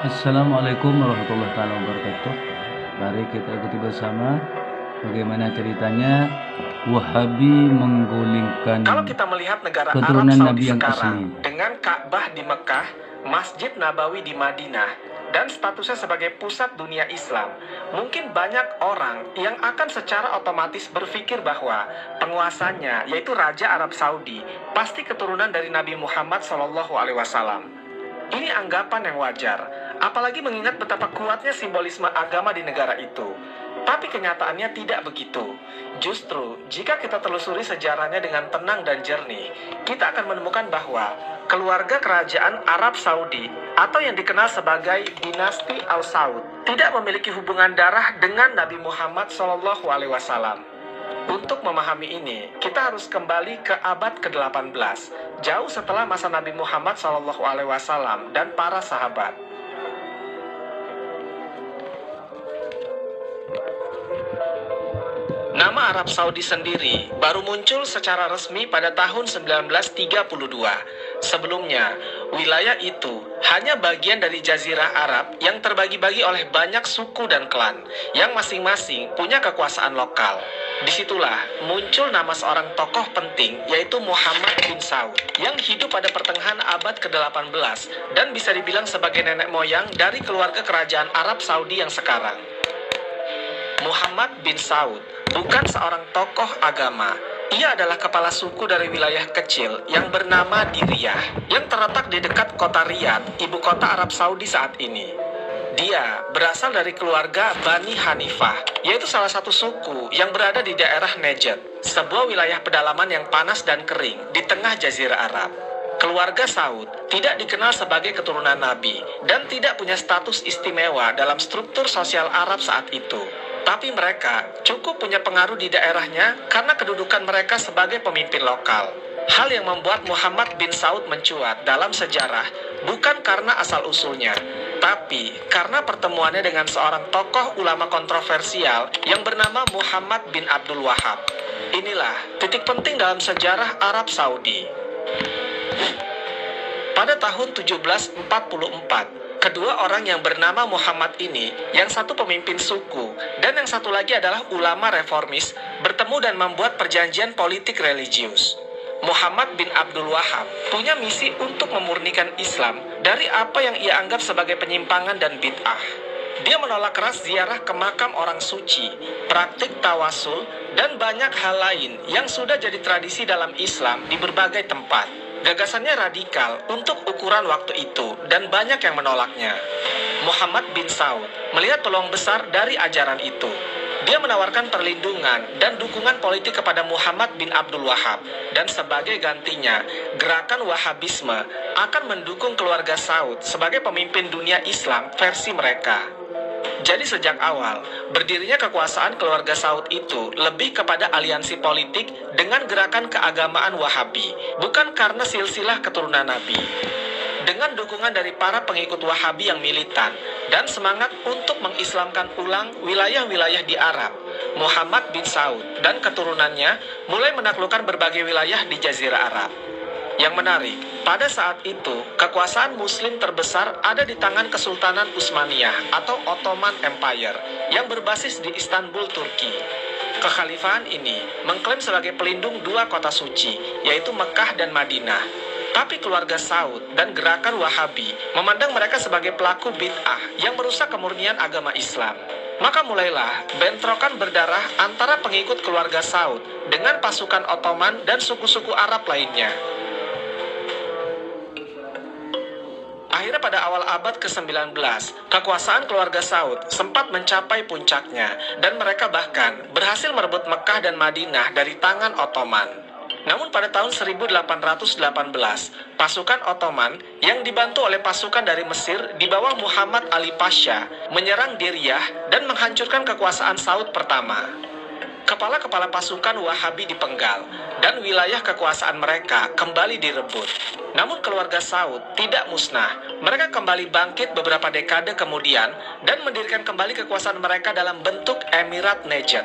Assalamualaikum warahmatullahi taala wabarakatuh. Mari kita ikuti bersama bagaimana ceritanya Wahabi menggulingkan Kalau kita melihat negara Arab keturunan Saudi Nabi yang sekarang, asli. dengan Ka'bah di Mekah, Masjid Nabawi di Madinah, dan statusnya sebagai pusat dunia Islam, mungkin banyak orang yang akan secara otomatis berpikir bahwa penguasanya, yaitu Raja Arab Saudi, pasti keturunan dari Nabi Muhammad SAW. Ini anggapan yang wajar, apalagi mengingat betapa kuatnya simbolisme agama di negara itu. Tapi kenyataannya tidak begitu. Justru, jika kita telusuri sejarahnya dengan tenang dan jernih, kita akan menemukan bahwa keluarga kerajaan Arab Saudi, atau yang dikenal sebagai dinasti Al-Saud, tidak memiliki hubungan darah dengan Nabi Muhammad SAW. Untuk memahami ini, kita harus kembali ke abad ke-18, jauh setelah masa Nabi Muhammad SAW dan para sahabat. Nama Arab Saudi sendiri baru muncul secara resmi pada tahun 1932. Sebelumnya, wilayah itu hanya bagian dari Jazirah Arab yang terbagi-bagi oleh banyak suku dan klan, yang masing-masing punya kekuasaan lokal. Disitulah muncul nama seorang tokoh penting, yaitu Muhammad bin Saud, yang hidup pada pertengahan abad ke-18 dan bisa dibilang sebagai nenek moyang dari keluarga kerajaan Arab Saudi yang sekarang. Muhammad bin Saud bukan seorang tokoh agama. Ia adalah kepala suku dari wilayah kecil yang bernama Diriyah, yang terletak di dekat kota Riyadh, ibu kota Arab Saudi saat ini. Dia berasal dari keluarga Bani Hanifah, yaitu salah satu suku yang berada di daerah Najd, sebuah wilayah pedalaman yang panas dan kering di tengah Jazirah Arab. Keluarga Saud tidak dikenal sebagai keturunan Nabi dan tidak punya status istimewa dalam struktur sosial Arab saat itu. Tapi mereka cukup punya pengaruh di daerahnya karena kedudukan mereka sebagai pemimpin lokal. Hal yang membuat Muhammad bin Saud mencuat dalam sejarah bukan karena asal-usulnya, tapi karena pertemuannya dengan seorang tokoh ulama kontroversial yang bernama Muhammad bin Abdul Wahab. Inilah titik penting dalam sejarah Arab Saudi. Pada tahun 1744, kedua orang yang bernama Muhammad ini, yang satu pemimpin suku dan yang satu lagi adalah ulama reformis, bertemu dan membuat perjanjian politik religius. Muhammad bin Abdul Wahab punya misi untuk memurnikan Islam dari apa yang ia anggap sebagai penyimpangan dan bid'ah. Dia menolak keras ziarah ke makam orang suci, praktik tawasul, dan banyak hal lain yang sudah jadi tradisi dalam Islam di berbagai tempat. Gagasannya radikal untuk ukuran waktu itu dan banyak yang menolaknya. Muhammad bin Saud melihat peluang besar dari ajaran itu. Dia menawarkan perlindungan dan dukungan politik kepada Muhammad bin Abdul Wahab, dan sebagai gantinya, gerakan Wahabisme akan mendukung keluarga Saud sebagai pemimpin dunia Islam versi mereka. Jadi sejak awal, berdirinya kekuasaan keluarga Saud itu lebih kepada aliansi politik dengan gerakan keagamaan Wahabi, bukan karena silsilah keturunan Nabi. Dengan dukungan dari para pengikut Wahabi yang militan dan semangat untuk mengislamkan ulang wilayah-wilayah di Arab, Muhammad bin Saud dan keturunannya mulai menaklukkan berbagai wilayah di Jazirah Arab. Yang menarik, pada saat itu, kekuasaan Muslim terbesar ada di tangan Kesultanan Utsmaniyah atau Ottoman Empire yang berbasis di Istanbul, Turki. Kekhalifahan ini mengklaim sebagai pelindung dua kota suci, yaitu Mekah dan Madinah. Tapi keluarga Saud dan gerakan Wahabi memandang mereka sebagai pelaku bid'ah yang merusak kemurnian agama Islam. Maka mulailah bentrokan berdarah antara pengikut keluarga Saud dengan pasukan Ottoman dan suku-suku Arab lainnya. Akhirnya pada awal abad ke-19, kekuasaan keluarga Saud sempat mencapai puncaknya, dan mereka bahkan berhasil merebut Mekah dan Madinah dari tangan Ottoman. Namun pada tahun 1818, pasukan Ottoman yang dibantu oleh pasukan dari Mesir di bawah Muhammad Ali Pasha menyerang Diriyah dan menghancurkan kekuasaan Saud pertama. Kepala-kepala pasukan Wahabi dipenggal, dan wilayah kekuasaan mereka kembali direbut. Namun keluarga Saud tidak musnah. Mereka kembali bangkit beberapa dekade kemudian dan mendirikan kembali kekuasaan mereka dalam bentuk Emirat Najd.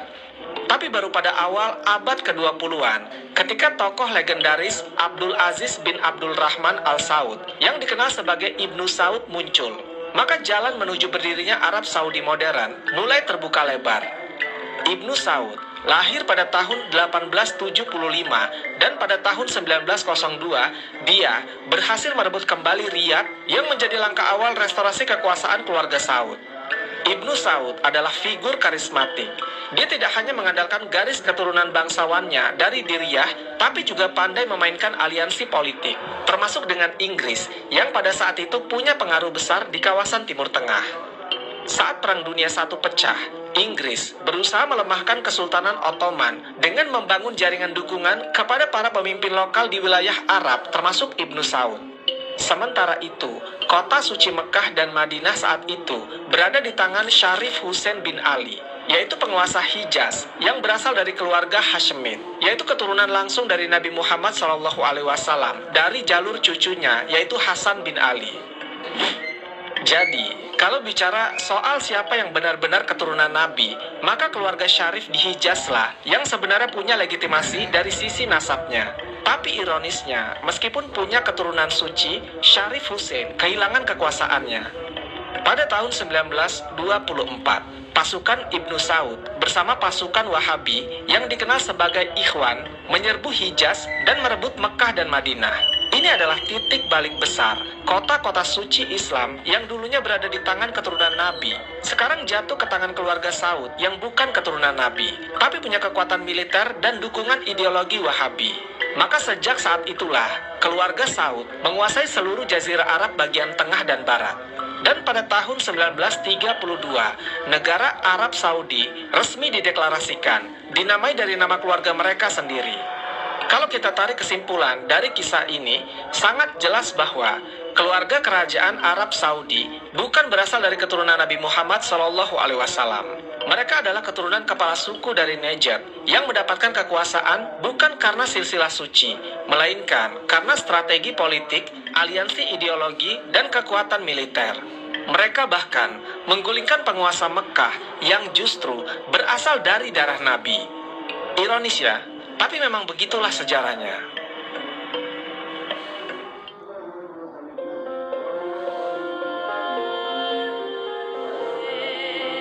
Tapi baru pada awal abad ke-20-an, ketika tokoh legendaris Abdul Aziz bin Abdul Rahman Al Saud, yang dikenal sebagai Ibnu Saud muncul. maka jalan menuju berdirinya Arab Saudi modern mulai terbuka lebar. Ibnu Saud lahir pada tahun 1875 dan pada tahun 1902 dia berhasil merebut kembali Riyadh yang menjadi langkah awal restorasi kekuasaan keluarga Saud. Ibnu Saud adalah figur karismatik. Dia tidak hanya mengandalkan garis keturunan bangsawannya dari Diriyah, tapi juga pandai memainkan aliansi politik, termasuk dengan Inggris yang pada saat itu punya pengaruh besar di kawasan Timur Tengah. Saat Perang Dunia I pecah, Inggris berusaha melemahkan Kesultanan Ottoman dengan membangun jaringan dukungan kepada para pemimpin lokal di wilayah Arab, termasuk Ibnu Saud. Sementara itu, kota suci Mekah dan Madinah saat itu berada di tangan Syarif Hussein bin Ali, yaitu penguasa Hijaz yang berasal dari keluarga Hashemid, yaitu keturunan langsung dari Nabi Muhammad SAW dari jalur cucunya, yaitu Hasan bin Ali. Jadi, kalau bicara soal siapa yang benar-benar keturunan Nabi, maka keluarga Syarif di Hijaz lah yang sebenarnya punya legitimasi dari sisi nasabnya. Tapi ironisnya, meskipun punya keturunan suci, Syarif Hussein kehilangan kekuasaannya. Pada tahun 1924, pasukan Ibnu Saud bersama pasukan Wahabi yang dikenal sebagai Ikhwan menyerbu Hijaz dan merebut Mekah dan Madinah. Ini adalah titik balik besar. Kota-kota suci Islam yang dulunya berada di tangan keturunan Nabi, sekarang jatuh ke tangan keluarga Saud yang bukan keturunan Nabi, tapi punya kekuatan militer dan dukungan ideologi Wahabi. Maka sejak saat itulah, keluarga Saud menguasai seluruh jazirah Arab bagian tengah dan barat. Dan pada tahun 1932, negara Arab Saudi resmi dideklarasikan, dinamai dari nama keluarga mereka sendiri. Kalau kita tarik kesimpulan dari kisah ini, sangat jelas bahwa keluarga kerajaan Arab Saudi bukan berasal dari keturunan Nabi Muhammad SAW. Mereka adalah keturunan kepala suku dari Najd yang mendapatkan kekuasaan bukan karena silsilah suci, melainkan karena strategi politik, aliansi ideologi, dan kekuatan militer. Mereka bahkan menggulingkan penguasa Mekah yang justru berasal dari darah Nabi. Ironis ya, tapi memang begitulah sejarahnya.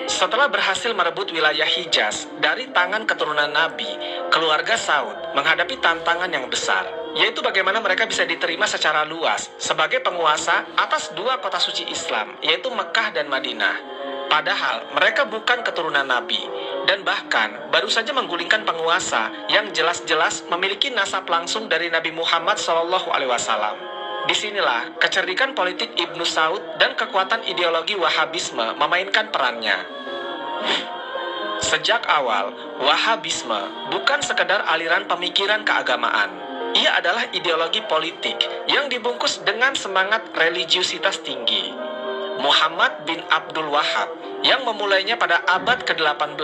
Setelah berhasil merebut wilayah Hijaz dari tangan keturunan Nabi, keluarga Saud menghadapi tantangan yang besar, yaitu bagaimana mereka bisa diterima secara luas sebagai penguasa atas dua kota suci Islam, yaitu Mekah dan Madinah. Padahal mereka bukan keturunan Nabi, dan bahkan baru saja menggulingkan penguasa yang jelas-jelas memiliki nasab langsung dari Nabi Muhammad SAW. Disinilah kecerdikan politik Ibnu Saud dan kekuatan ideologi Wahabisme memainkan perannya. Sejak awal, Wahabisme bukan sekedar aliran pemikiran keagamaan. Ia adalah ideologi politik yang dibungkus dengan semangat religiusitas tinggi. Muhammad bin Abdul Wahab yang memulainya pada abad ke-18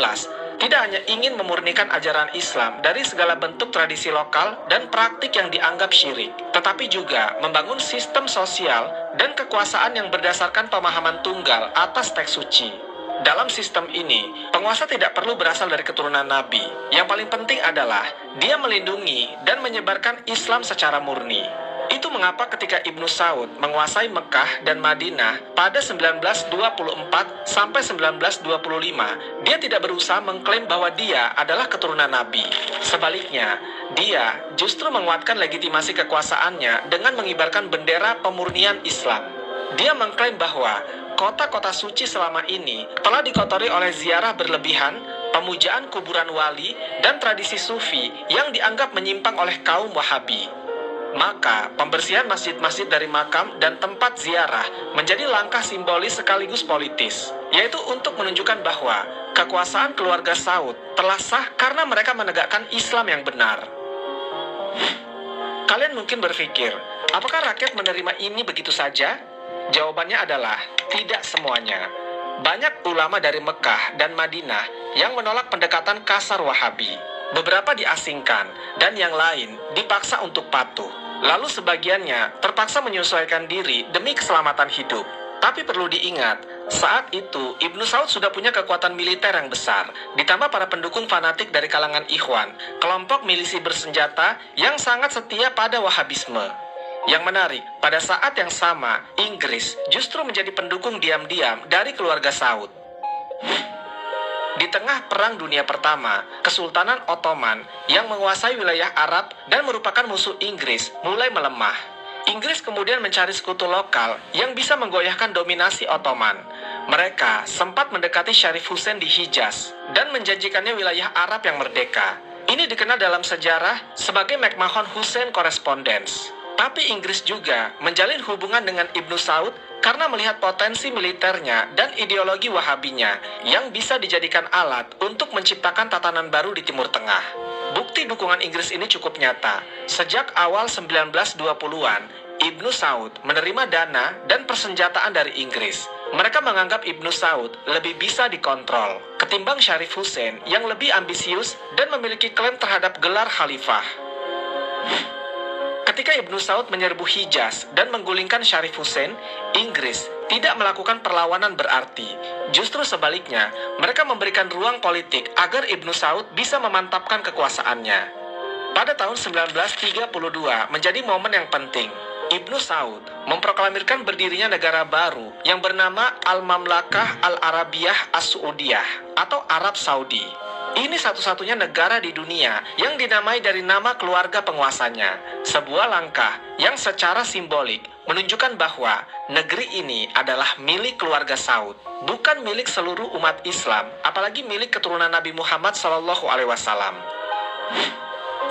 tidak hanya ingin memurnikan ajaran Islam dari segala bentuk tradisi lokal dan praktik yang dianggap syirik, tetapi juga membangun sistem sosial dan kekuasaan yang berdasarkan pemahaman tunggal atas teks suci. Dalam sistem ini, penguasa tidak perlu berasal dari keturunan Nabi. Yang paling penting adalah dia melindungi dan menyebarkan Islam secara murni. Itu mengapa ketika Ibnu Saud menguasai Mekah dan Madinah pada 1924 sampai 1925, dia tidak berusaha mengklaim bahwa dia adalah keturunan Nabi. Sebaliknya, dia justru menguatkan legitimasi kekuasaannya dengan mengibarkan bendera pemurnian Islam. Dia mengklaim bahwa kota-kota suci selama ini telah dikotori oleh ziarah berlebihan, pemujaan kuburan wali, dan tradisi sufi yang dianggap menyimpang oleh kaum Wahabi. Maka, pembersihan masjid-masjid dari makam dan tempat ziarah menjadi langkah simbolis sekaligus politis, yaitu untuk menunjukkan bahwa kekuasaan keluarga Saud telah sah karena mereka menegakkan Islam yang benar. Kalian mungkin berpikir, apakah rakyat menerima ini begitu saja? Jawabannya adalah tidak semuanya. Banyak ulama dari Mekah dan Madinah yang menolak pendekatan kasar Wahabi. Beberapa diasingkan, dan yang lain dipaksa untuk patuh. Lalu sebagiannya terpaksa menyesuaikan diri demi keselamatan hidup. Tapi perlu diingat, saat itu Ibnu Saud sudah punya kekuatan militer yang besar, ditambah para pendukung fanatik dari kalangan Ikhwan, kelompok milisi bersenjata yang sangat setia pada Wahabisme. Yang menarik, pada saat yang sama, Inggris justru menjadi pendukung diam-diam dari keluarga Saud. Di tengah Perang Dunia Pertama, Kesultanan Ottoman yang menguasai wilayah Arab dan merupakan musuh Inggris mulai melemah. Inggris kemudian mencari sekutu lokal yang bisa menggoyahkan dominasi Ottoman. Mereka sempat mendekati Syarif Hussein di Hijaz dan menjanjikannya wilayah Arab yang merdeka. Ini dikenal dalam sejarah sebagai McMahon Hussein Correspondence. Tapi Inggris juga menjalin hubungan dengan Ibnu Saud karena melihat potensi militernya dan ideologi Wahabinya yang bisa dijadikan alat untuk menciptakan tatanan baru di Timur Tengah. Bukti dukungan Inggris ini cukup nyata. Sejak awal 1920-an, Ibnu Saud menerima dana dan persenjataan dari Inggris. Mereka menganggap Ibnu Saud lebih bisa dikontrol ketimbang Syarif Hussein yang lebih ambisius dan memiliki klaim terhadap gelar khalifah. Ketika Ibnu Saud menyerbu Hijaz dan menggulingkan Syarif Hussein, Inggris tidak melakukan perlawanan berarti. Justru sebaliknya, mereka memberikan ruang politik agar Ibnu Saud bisa memantapkan kekuasaannya. Pada tahun 1932 menjadi momen yang penting. Ibnu Saud memproklamirkan berdirinya negara baru yang bernama Al-Mamlakah Al-Arabiyah As-Saudiyah atau Arab Saudi. Ini satu-satunya negara di dunia yang dinamai dari nama keluarga penguasanya. Sebuah langkah yang secara simbolik menunjukkan bahwa negeri ini adalah milik keluarga Saud, bukan milik seluruh umat Islam, apalagi milik keturunan Nabi Muhammad SAW.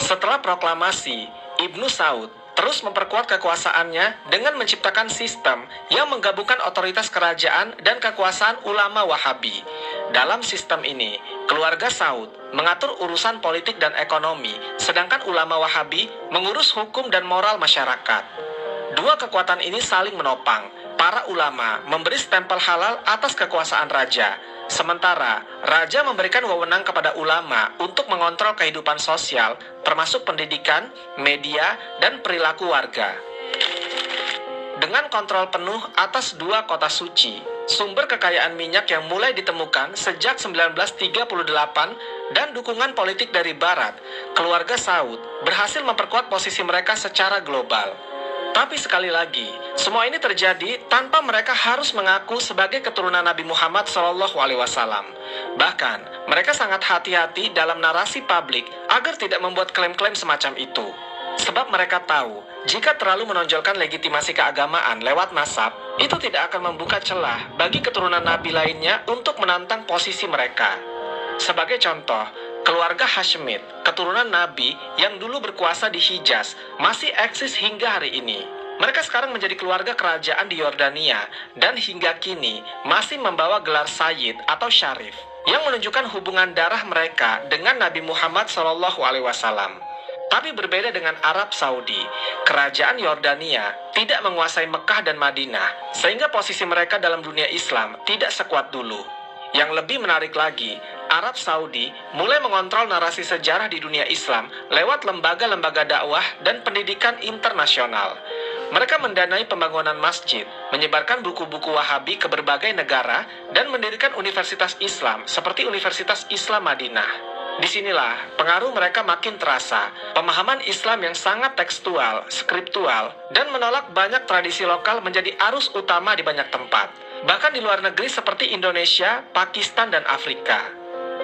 Setelah proklamasi, Ibnu Saud terus memperkuat kekuasaannya dengan menciptakan sistem yang menggabungkan otoritas kerajaan dan kekuasaan ulama Wahabi. Dalam sistem ini, keluarga Saud mengatur urusan politik dan ekonomi, sedangkan ulama Wahabi mengurus hukum dan moral masyarakat. Dua kekuatan ini saling menopang. Para ulama memberi stempel halal atas kekuasaan raja, sementara raja memberikan wewenang kepada ulama untuk mengontrol kehidupan sosial, termasuk pendidikan, media, dan perilaku warga. Dengan kontrol penuh atas dua kota suci, sumber kekayaan minyak yang mulai ditemukan sejak 1938, dan dukungan politik dari Barat, keluarga Saud berhasil memperkuat posisi mereka secara global. Tapi sekali lagi, semua ini terjadi tanpa mereka harus mengaku sebagai keturunan Nabi Muhammad SAW. Bahkan, mereka sangat hati-hati dalam narasi publik agar tidak membuat klaim-klaim semacam itu. Sebab mereka tahu, jika terlalu menonjolkan legitimasi keagamaan lewat nasab, itu tidak akan membuka celah bagi keturunan Nabi lainnya untuk menantang posisi mereka. Sebagai contoh, keluarga Hashemid, keturunan Nabi yang dulu berkuasa di Hijaz, masih eksis hingga hari ini. Mereka sekarang menjadi keluarga kerajaan di Yordania dan hingga kini masih membawa gelar Sayyid atau Syarif yang menunjukkan hubungan darah mereka dengan Nabi Muhammad SAW. Tapi berbeda dengan Arab Saudi, kerajaan Yordania tidak menguasai Mekah dan Madinah, sehingga posisi mereka dalam dunia Islam tidak sekuat dulu. Yang lebih menarik lagi, Arab Saudi mulai mengontrol narasi sejarah di dunia Islam lewat lembaga-lembaga dakwah dan pendidikan internasional. Mereka mendanai pembangunan masjid, menyebarkan buku-buku Wahabi ke berbagai negara, dan mendirikan universitas Islam seperti Universitas Islam Madinah. Disinilah pengaruh mereka makin terasa, pemahaman Islam yang sangat tekstual, skriptual, dan menolak banyak tradisi lokal menjadi arus utama di banyak tempat, bahkan di luar negeri seperti Indonesia, Pakistan, dan Afrika.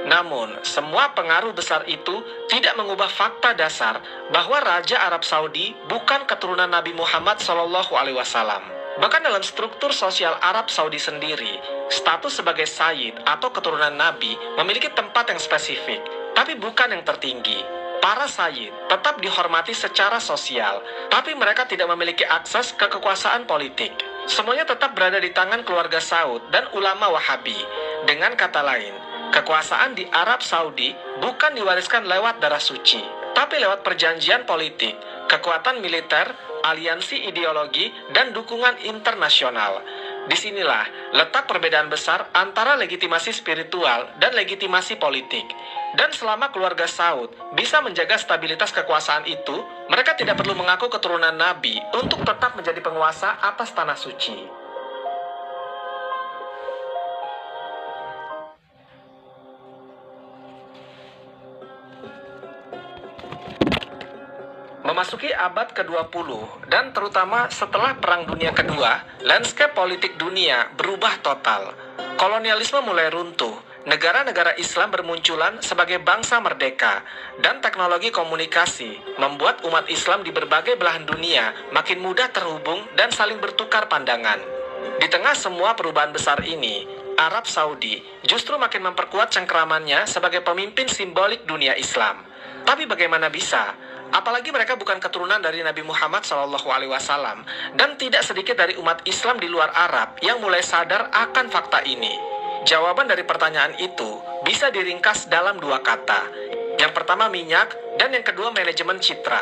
Namun, semua pengaruh besar itu tidak mengubah fakta dasar bahwa Raja Arab Saudi bukan keturunan Nabi Muhammad SAW. Bahkan dalam struktur sosial Arab Saudi sendiri, status sebagai Sayyid atau keturunan Nabi memiliki tempat yang spesifik, tapi bukan yang tertinggi. Para Sayyid tetap dihormati secara sosial, tapi mereka tidak memiliki akses ke kekuasaan politik. Semuanya tetap berada di tangan keluarga Saud dan ulama Wahabi. Dengan kata lain, kekuasaan di Arab Saudi bukan diwariskan lewat darah suci, tapi lewat perjanjian politik, kekuatan militer, aliansi ideologi, dan dukungan internasional. Disinilah letak perbedaan besar antara legitimasi spiritual dan legitimasi politik. Dan selama keluarga Saud bisa menjaga stabilitas kekuasaan itu, mereka tidak perlu mengaku keturunan Nabi untuk tetap menjadi penguasa atas tanah suci. Memasuki abad ke-20 dan terutama setelah Perang Dunia Kedua, landscape politik dunia berubah total. Kolonialisme mulai runtuh, negara-negara Islam bermunculan sebagai bangsa merdeka, dan teknologi komunikasi membuat umat Islam di berbagai belahan dunia makin mudah terhubung dan saling bertukar pandangan. Di tengah semua perubahan besar ini, Arab Saudi justru makin memperkuat cengkeramannya sebagai pemimpin simbolik dunia Islam. Tapi bagaimana bisa? Apalagi mereka bukan keturunan dari Nabi Muhammad SAW, dan tidak sedikit dari umat Islam di luar Arab yang mulai sadar akan fakta ini. Jawaban dari pertanyaan itu bisa diringkas dalam dua kata. Yang pertama minyak, dan yang kedua manajemen citra.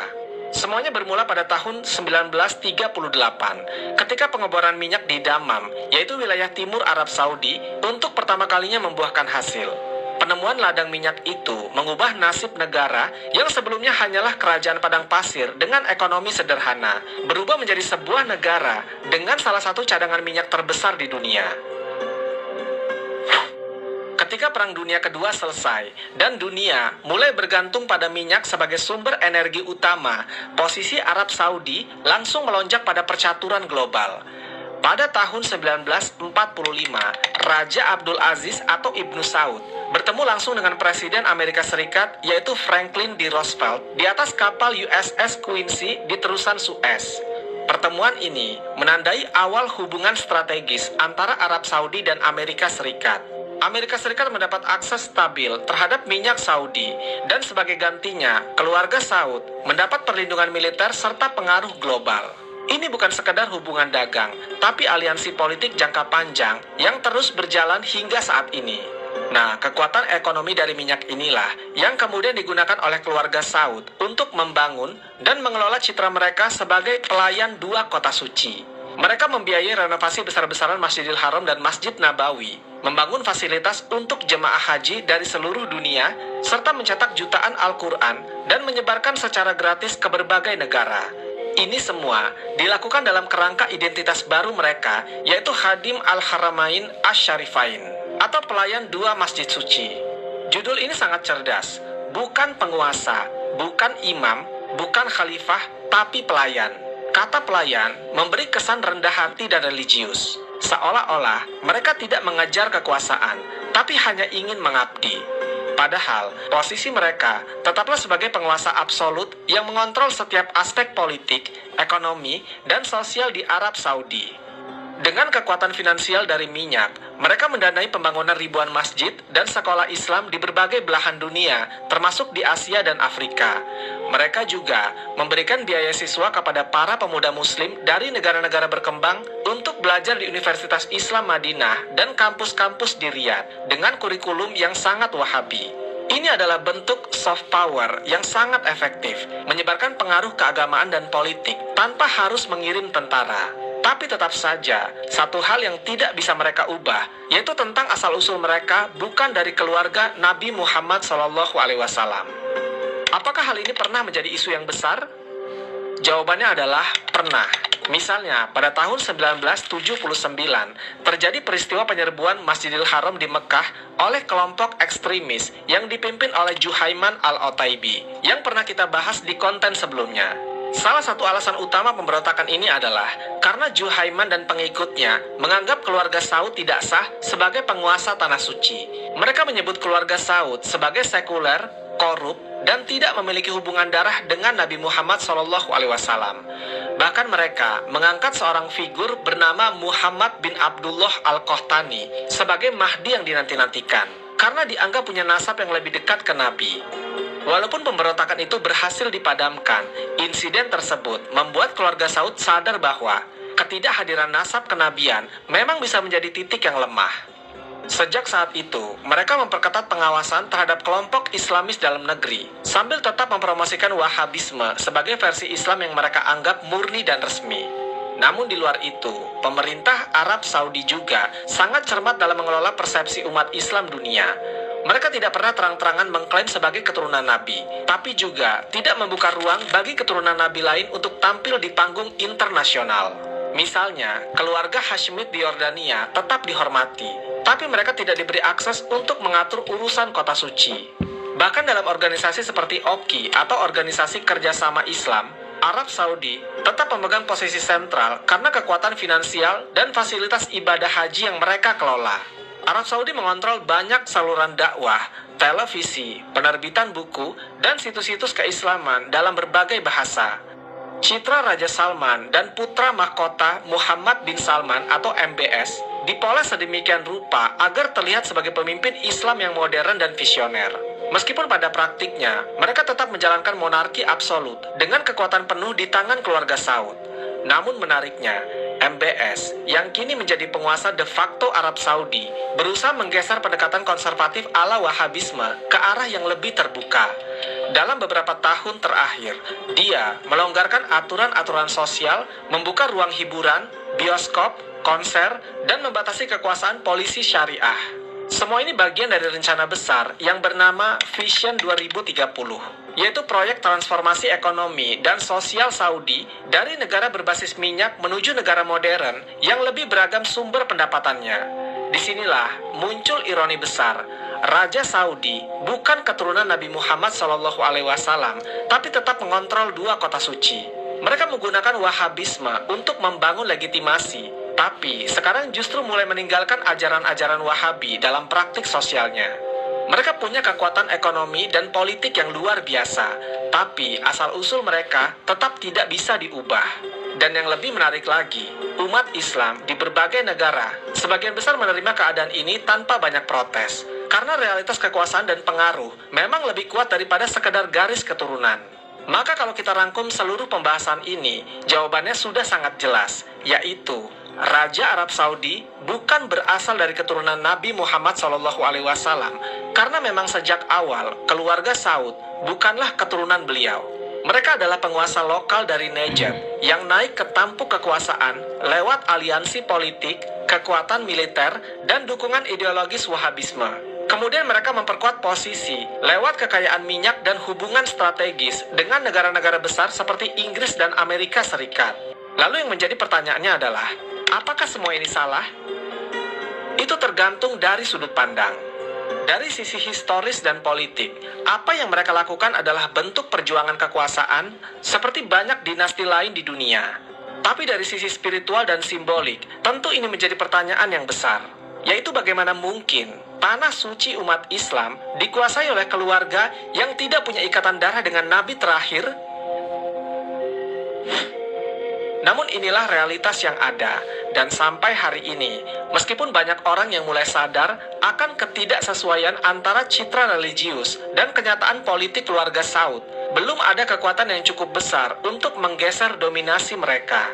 Semuanya bermula pada tahun 1938, ketika pengeboran minyak di Dammam, yaitu wilayah timur Arab Saudi, untuk pertama kalinya membuahkan hasil. Penemuan ladang minyak itu mengubah nasib negara yang sebelumnya hanyalah kerajaan padang pasir dengan ekonomi sederhana, berubah menjadi sebuah negara dengan salah satu cadangan minyak terbesar di dunia. Ketika Perang Dunia Kedua selesai dan dunia mulai bergantung pada minyak sebagai sumber energi utama, posisi Arab Saudi langsung melonjak pada percaturan global. Pada tahun 1945, Raja Abdul Aziz atau Ibnu Saud bertemu langsung dengan Presiden Amerika Serikat yaitu Franklin D. Roosevelt di atas kapal USS Quincy di terusan Suez. Pertemuan ini menandai awal hubungan strategis antara Arab Saudi dan Amerika Serikat. Amerika Serikat mendapat akses stabil terhadap minyak Saudi, dan sebagai gantinya, keluarga Saud mendapat perlindungan militer serta pengaruh global. Ini bukan sekedar hubungan dagang, tapi aliansi politik jangka panjang yang terus berjalan hingga saat ini. Nah, kekuatan ekonomi dari minyak inilah yang kemudian digunakan oleh keluarga Saud untuk membangun dan mengelola citra mereka sebagai pelayan dua kota suci. Mereka membiayai renovasi besar-besaran Masjidil Haram dan Masjid Nabawi, membangun fasilitas untuk jemaah haji dari seluruh dunia, serta mencetak jutaan Al-Quran dan menyebarkan secara gratis ke berbagai negara. Ini semua dilakukan dalam kerangka identitas baru mereka, yaitu Khadim Al-Haramain Asy-Syarifain, atau pelayan dua masjid suci. Judul ini sangat cerdas, bukan penguasa, bukan imam, bukan khalifah, tapi pelayan. Kata pelayan memberi kesan rendah hati dan religius, seolah-olah mereka tidak mengejar kekuasaan, tapi hanya ingin mengabdi. Padahal, posisi mereka tetaplah sebagai penguasa absolut yang mengontrol setiap aspek politik, ekonomi, dan sosial di Arab Saudi. Dengan kekuatan finansial dari minyak, mereka mendanai pembangunan ribuan masjid dan sekolah Islam di berbagai belahan dunia, termasuk di Asia dan Afrika. Mereka juga memberikan biaya siswa kepada para pemuda muslim dari negara-negara berkembang untuk belajar di Universitas Islam Madinah dan kampus-kampus di Riyadh dengan kurikulum yang sangat wahabi. Ini adalah bentuk soft power yang sangat efektif, menyebarkan pengaruh keagamaan dan politik tanpa harus mengirim tentara. Tapi tetap saja, satu hal yang tidak bisa mereka ubah, yaitu tentang asal-usul mereka bukan dari keluarga Nabi Muhammad SAW. Apakah hal ini pernah menjadi isu yang besar? Jawabannya adalah pernah. Misalnya, pada tahun 1979, terjadi peristiwa penyerbuan Masjidil Haram di Mekah oleh kelompok ekstremis yang dipimpin oleh Juhaiman Al-Otaibi, yang pernah kita bahas di konten sebelumnya. Salah satu alasan utama pemberontakan ini adalah karena Juhaiman dan pengikutnya menganggap keluarga Saud tidak sah sebagai penguasa tanah suci. Mereka menyebut keluarga Saud sebagai sekuler, korup, dan tidak memiliki hubungan darah dengan Nabi Muhammad SAW. Bahkan mereka mengangkat seorang figur bernama Muhammad bin Abdullah Al-Qahtani sebagai Mahdi yang dinanti-nantikan, karena dianggap punya nasab yang lebih dekat ke Nabi. Walaupun pemberontakan itu berhasil dipadamkan, insiden tersebut membuat keluarga Saud sadar bahwa ketidakhadiran nasab kenabian memang bisa menjadi titik yang lemah. Sejak saat itu, mereka memperketat pengawasan terhadap kelompok Islamis dalam negeri, sambil tetap mempromosikan Wahabisme sebagai versi Islam yang mereka anggap murni dan resmi. Namun di luar itu, pemerintah Arab Saudi juga sangat cermat dalam mengelola persepsi umat Islam dunia. Mereka tidak pernah terang-terangan mengklaim sebagai keturunan Nabi, tapi juga tidak membuka ruang bagi keturunan Nabi lain untuk tampil di panggung internasional. Misalnya, keluarga Hashimid di Yordania tetap dihormati, tapi mereka tidak diberi akses untuk mengatur urusan kota suci. Bahkan dalam organisasi seperti OKI atau Organisasi Kerjasama Islam, Arab Saudi tetap memegang posisi sentral karena kekuatan finansial dan fasilitas ibadah haji yang mereka kelola. Arab Saudi mengontrol banyak saluran dakwah, televisi, penerbitan buku, dan situs-situs keislaman dalam berbagai bahasa. Citra Raja Salman dan putra mahkota Muhammad bin Salman atau MBS dipoles sedemikian rupa agar terlihat sebagai pemimpin Islam yang modern dan visioner. Meskipun pada praktiknya, mereka tetap menjalankan monarki absolut dengan kekuatan penuh di tangan keluarga Saud. Namun menariknya, MBS yang kini menjadi penguasa de facto Arab Saudi berusaha menggeser pendekatan konservatif ala Wahabisme ke arah yang lebih terbuka. Dalam beberapa tahun terakhir, dia melonggarkan aturan-aturan sosial, membuka ruang hiburan, bioskop, konser, dan membatasi kekuasaan polisi syariah. Semua ini bagian dari rencana besar yang bernama Vision 2030, yaitu proyek transformasi ekonomi dan sosial Saudi dari negara berbasis minyak menuju negara modern yang lebih beragam sumber pendapatannya. Disinilah muncul ironi besar. Raja Saudi bukan keturunan Nabi Muhammad SAW, tapi tetap mengontrol dua kota suci. Mereka menggunakan Wahabisme untuk membangun legitimasi, tapi sekarang justru mulai meninggalkan ajaran-ajaran Wahabi dalam praktik sosialnya. Mereka punya kekuatan ekonomi dan politik yang luar biasa, tapi asal-usul mereka tetap tidak bisa diubah. Dan yang lebih menarik lagi, umat Islam di berbagai negara sebagian besar menerima keadaan ini tanpa banyak protes, karena realitas kekuasaan dan pengaruh memang lebih kuat daripada sekedar garis keturunan. Maka kalau kita rangkum seluruh pembahasan ini, jawabannya sudah sangat jelas, yaitu Raja Arab Saudi bukan berasal dari keturunan Nabi Muhammad SAW, karena memang sejak awal keluarga Saud bukanlah keturunan beliau. Mereka adalah penguasa lokal dari Najd yang naik ke tampuk kekuasaan lewat aliansi politik, kekuatan militer, dan dukungan ideologis Wahabisme. Kemudian mereka memperkuat posisi lewat kekayaan minyak dan hubungan strategis dengan negara-negara besar seperti Inggris dan Amerika Serikat. Lalu yang menjadi pertanyaannya adalah, apakah semua ini salah? Itu tergantung dari sudut pandang. Dari sisi historis dan politik, apa yang mereka lakukan adalah bentuk perjuangan kekuasaan seperti banyak dinasti lain di dunia. Tapi dari sisi spiritual dan simbolik, tentu ini menjadi pertanyaan yang besar, yaitu bagaimana mungkin tanah suci umat Islam dikuasai oleh keluarga yang tidak punya ikatan darah dengan Nabi terakhir? Namun inilah realitas yang ada, dan sampai hari ini, meskipun banyak orang yang mulai sadar akan ketidaksesuaian antara citra religius dan kenyataan politik keluarga Saud, belum ada kekuatan yang cukup besar untuk menggeser dominasi mereka.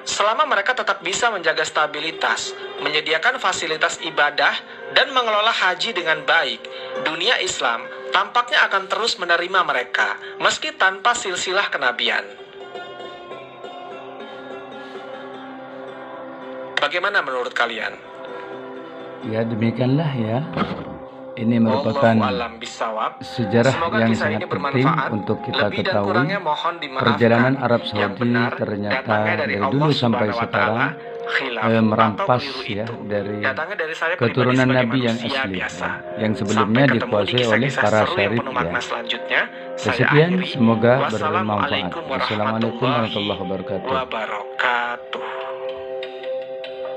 Selama mereka tetap bisa menjaga stabilitas, menyediakan fasilitas ibadah, dan mengelola haji dengan baik, dunia Islam tampaknya akan terus menerima mereka, meski tanpa silsilah kenabian. Bagaimana menurut kalian? Ya, demikianlah ya. Ini merupakan Wallahualam bisawab. sejarah Semoga yang kisah sangat ini penting bermanfaat. untuk kita Lebih dan ketahui. kurangnya mohon dimaafkan. Perjalanan Arab Yang Saudi benar ternyata datangnya dari Allah dulu sampai Subhanahu wa sekarang Ta'ala, khilaf merampas atau keliru ya itu dari datangnya dari saya pribadi keturunan sebagai Nabi yang manusia asli biasa. yang sebelumnya Sampai ketemu di dikuasai oleh kisah-kisah para seru yang syarif penuh ya. makna selanjutnya. Saya Sekian, akhiri. semoga bermanfaat. Wassalamualaikum Wassalamualaikum warahmatullahi wabarakatuh. wabarakatuh.